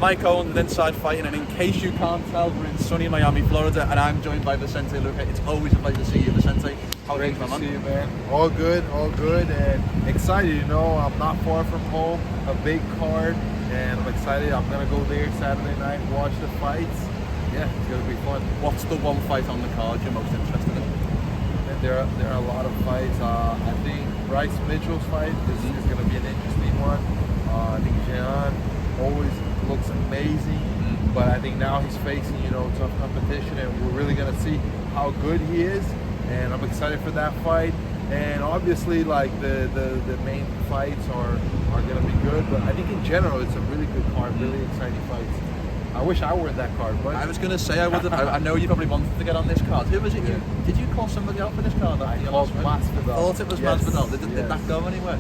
Mike Owens with Inside Fighting, and in case you can't tell, we're in sunny Miami, Florida, and I'm joined by Vicente Luque. It's always a pleasure to see you, Vicente. How are you, my man? See you, man. All good, and excited. You know, I'm not far from home. A big card, and I'm excited. I'm gonna go there Saturday night, watch the fights. Yeah, it's gonna be fun. What's the one fight on the card you're most interested in? And there are a lot of fights. I think Bryce Mitchell's fight is gonna be an interesting one. I think Jean always looks amazing, but I think now he's facing, tough competition, and we're really gonna see how good he is, and I'm excited for that fight. And obviously, like the main fights are gonna be good, but I think in general it's a really good card, really exciting fights. I wish I were in that card, but I was gonna say I know you probably wanted to get on this card. Who was it? Yeah. Did you call somebody out for this card? I called Masvidal. Thought it was Masvidal. Did that go anywhere?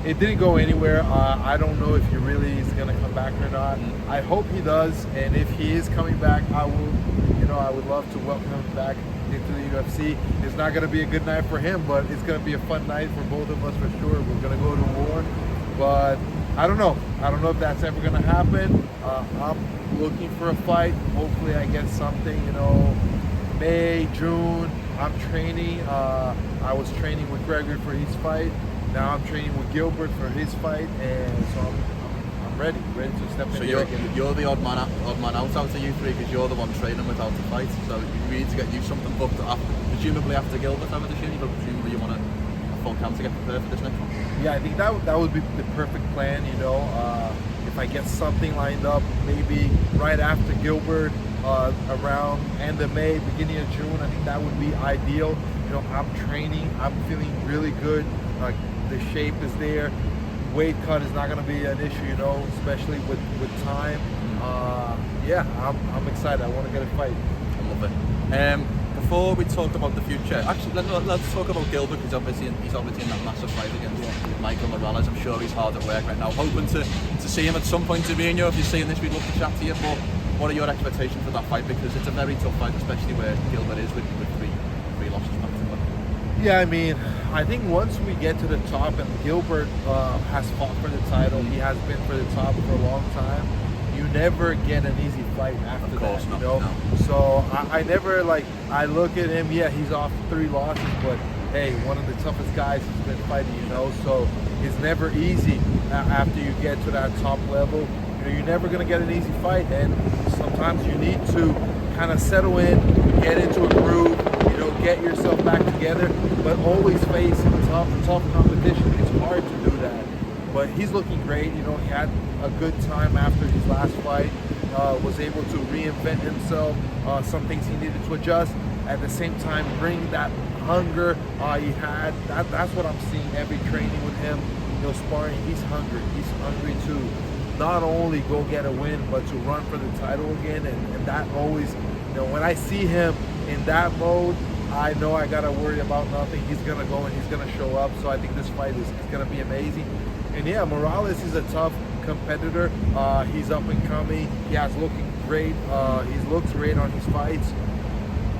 It didn't go anywhere. I don't know if he really is going to come back or not. I hope he does, and if he is coming back, I would love to welcome him back into the UFC. It's not going to be a good night for him, but it's going to be a fun night for both of us for sure. We're going to go to war, but I don't know. I don't know if that's ever going to happen. I'm looking for a fight. Hopefully I get something, May, June. I'm training. I was training with Gregory for his fight. Now I'm training with Gilbert for his fight, and so I'm ready to step in. So you're the odd man out of you three, because you're the one training without the fight. So we need to get you something booked presumably after Gilbert, I would assume, but presumably you want a full camp to get prepared for this next one. Yeah, I think that would be the perfect plan. If I get something lined up, maybe right after Gilbert, around end of May, beginning of June, I think that would be ideal. I'm training. I'm feeling really good. The shape is there. Weight cut is not going to be an issue, especially with time. I'm excited. I want to get a fight. I love it. Before we talk about the future, actually, let's talk about Gilbert, because he's obviously in that massive fight against Michael Morales. I'm sure he's hard at work right now, hoping to see him at some point. To be in if you're seeing this, we'd love to chat to you. But what are your expectations for that fight? Because it's a very tough fight, especially where Gilbert is with three losses back to back. Yeah, I think once we get to the top, and Gilbert has fought for the title, he has been for the top for a long time. You never get an easy fight after that, No. So I never I look at him. Yeah, he's off 3 losses, but hey, one of the toughest guys he's been fighting. So it's never easy after you get to that top level. You're never gonna get an easy fight, and sometimes you need to kind of settle in, get into a groove. Get yourself back together, but always face tough competition. It's hard to do that, but he's looking great. He had a good time after his last fight, was able to reinvent himself. Some things he needed to adjust. At the same time, bring that hunger he had. That's what I'm seeing every training with him. Sparring, he's hungry. He's hungry to not only go get a win, but to run for the title again. And that always, when I see him in that mode, I know I gotta worry about nothing. He's gonna go and he's gonna show up. So I think this fight is gonna be amazing. And yeah, Morales is a tough competitor. He's up and coming. He's looking great. He looks great on his fights.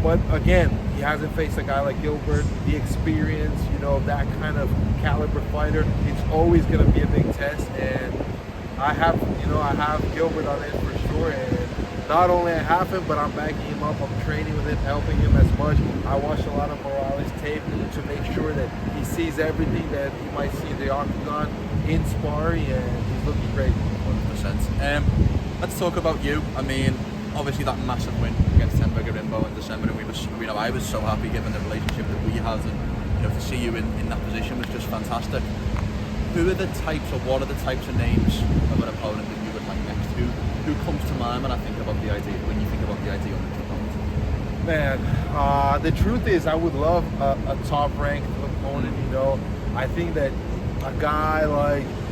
But again, he hasn't faced a guy like Gilbert. The experience, that kind of caliber fighter. It's always gonna be a big test. And I have Gilbert on it for sure. And not only I have him, but I'm backing him up. I'm training with him, helping him as much. I watched a lot of Morales tape to make sure that he sees everything that he might see in the octagon in sparring, and he's looking great. 100%. Let's talk about you. Obviously that massive win against Temba Garimbo in December, and I was so happy given the relationship that we had, and to see you in that position was just fantastic. Who are the types, or what are the types of names of an opponent that you would like next? Who comes to mind when you think about the idea of the opponent? Man, the truth is I would love a top-ranked opponent. I think that a guy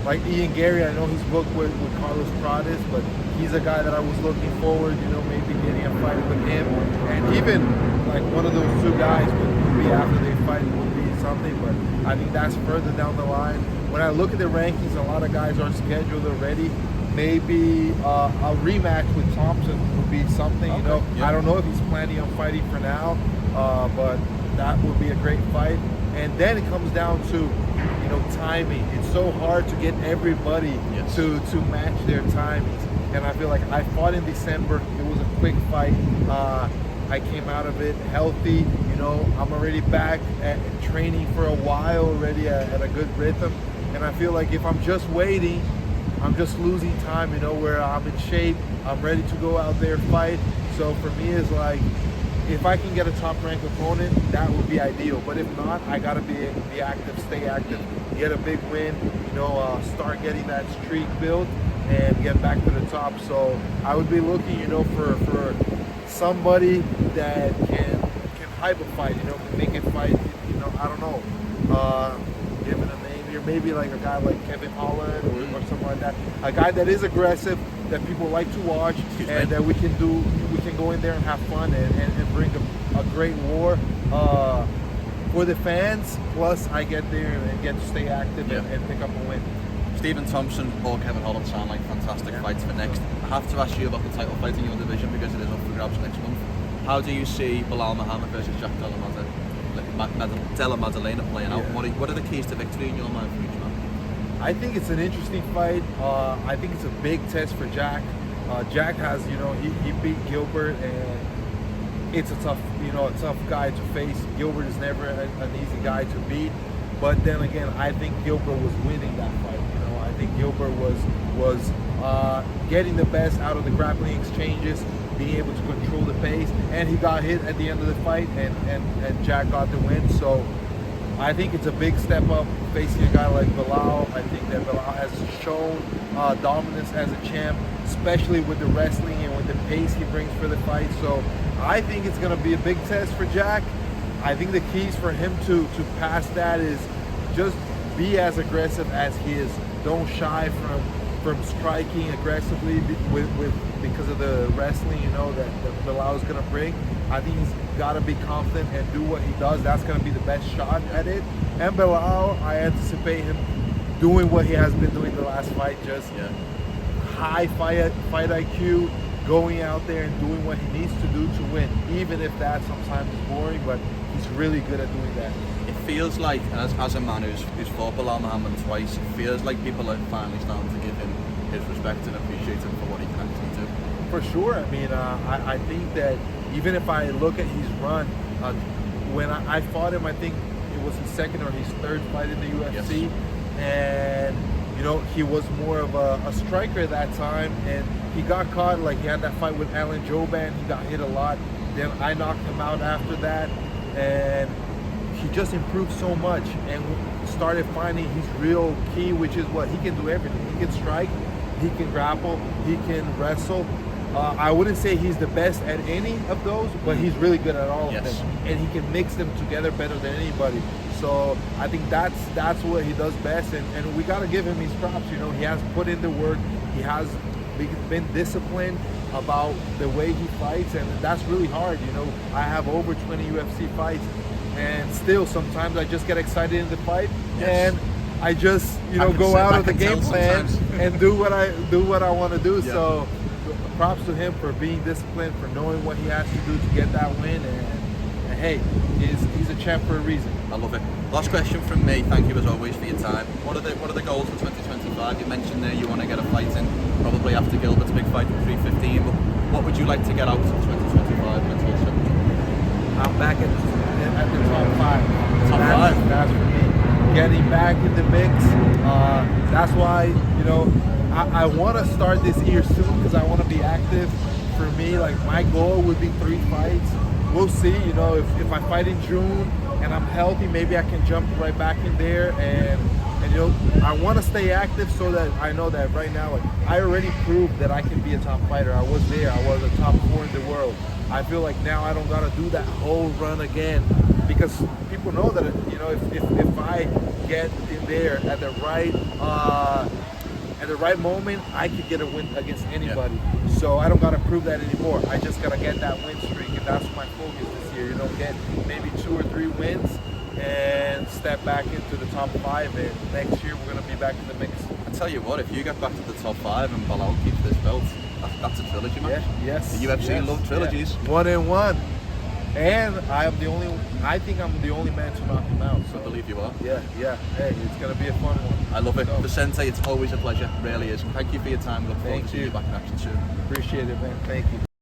like Ian Gary, I know he's booked with Carlos Prades, but he's a guy that I was looking forward, maybe getting a fight with him. And even one of those 2 guys would be after they fight would be something, but I think that's further down the line. When I look at the rankings, a lot of guys are scheduled already. Maybe a rematch with Thompson would be something, Yeah. I don't know if he's planning on fighting for now, but that would be a great fight. And then it comes down to, timing. It's so hard to get everybody to match their timings. and I feel like I fought in December. It was a quick fight. I came out of it healthy. You know, I'm already back at training for a while already at a good rhythm, and I feel like if I'm just waiting, I'm just losing time. You know, where I'm in shape, I'm ready to go out there fight. So for me, it's like, if I can get a top-ranked opponent, that would be ideal. But if not, I gotta be active, stay active, get a big win. You know, start getting that streak built and get back to the top. So I would be looking, you know, for somebody that can hype a fight. You know, can make it fight. You know, I don't know. Give it a name here. Maybe like a guy like Kevin Holland or something like that. A guy that is aggressive, that people like to watch, and that we can go in there and have fun and bring a great war for the fans. Plus, I get there and get to stay active and pick up a win. Stephen Thompson or Kevin Holland sound like fantastic fights for next. I have to ask you about the title fight in your division because it is up for grabs next month. How do you see Belal Muhammad versus Jack Della Maddalena playing out? What are the keys to victory in your mind for each man? I think it's an interesting fight. I think it's a big test for Jack. Jack has, you know, he beat Gilbert, and it's a tough guy to face. Gilbert is never an easy guy to beat. But then again, I think Gilbert was winning that fight. You know, I think Gilbert was getting the best out of the grappling exchanges, being able to control the pace, and he got hit at the end of the fight, and Jack got the win. So I think it's a big step up facing a guy like Belal. I think that Belal has shown dominance as a champ, especially with the wrestling and with the pace he brings for the fight. So I think it's going to be a big test for Jack. I think the keys for him to pass that is just be as aggressive as he is. Don't shy from striking aggressively because of the wrestling, you know, that Belal is going to bring. I think he's got to be confident and do what he does. That's going to be the best shot at it. And Belal, I anticipate him doing what he has been doing the last fight, just high fight IQ, going out there and doing what he needs to do to win, even if that sometimes is boring, but he's really good at doing that. It feels like, as a man who's fought Belal Muhammad twice, it feels like people are finally starting to give him his respect and appreciate him for what he can actually do. For sure. I mean, I think that even if I look at his run, when I fought him, I think it was his second or his third fight in the UFC, and you know, he was more of a striker at that time, and he got caught. Like, he had that fight with Alan Jouban, he got hit a lot. Then I knocked him out after that, and he just improved so much and started finding his real key, which is what he can do everything. He can strike, he can grapple, he can wrestle. I wouldn't say he's the best at any of those, but he's really good at all of them, and he can mix them together better than anybody. So I think that's what he does best, and we got to give him his props. You know, he has put in the work, he has been disciplined about the way he fights, and that's really hard. You know, I have over 20 UFC fights, and still sometimes I just get excited in the fight, and I just, you know, go out of the game plan and do what I want to do. So props to him for being disciplined, for knowing what he has to do to get that win, and hey, he's a champ for a reason. I love it. Last question from me. Thank you as always for your time. What are the goals for 2025? You mentioned there you want to get a fight in probably after Gilbert's big fight at 315. But what would you like to get out of 2025? I'm back at the top five. Top five. That's for me. Getting back in the mix. That's why, you know, I want to start this year soon because I want to be active. For me, like, my goal would be 3 fights. We'll see, you know, if I fight in June and I'm healthy, maybe I can jump right back in there, and you know, I want to stay active so that I know that right now, like, I already proved that I can be a top fighter. I was there. I was a top 4 in the world. I feel like now I don't gotta do that whole run again, because people know that, you know, if I get in there at the right moment, I could get a win against anybody. So I don't gotta prove that anymore. I just gotta get that win streak, and that's my focus this year. You know, get maybe 2 or 3 wins and step back into the top 5, and next year we're gonna be back in the mix. I tell you what, if you get back to the top 5 and Belal keeps this belt, that's a trilogy match. Yes. The UFC love trilogies. 1 and 1. And I think I'm the only man to knock him out. So I believe you are. yeah. Hey, it's gonna be a fun one. I love it. So, Vicente, it's always a pleasure. It really is. Thank you for your time. Look forward to seeing you back in action soon. appreciate it, man. Thank you.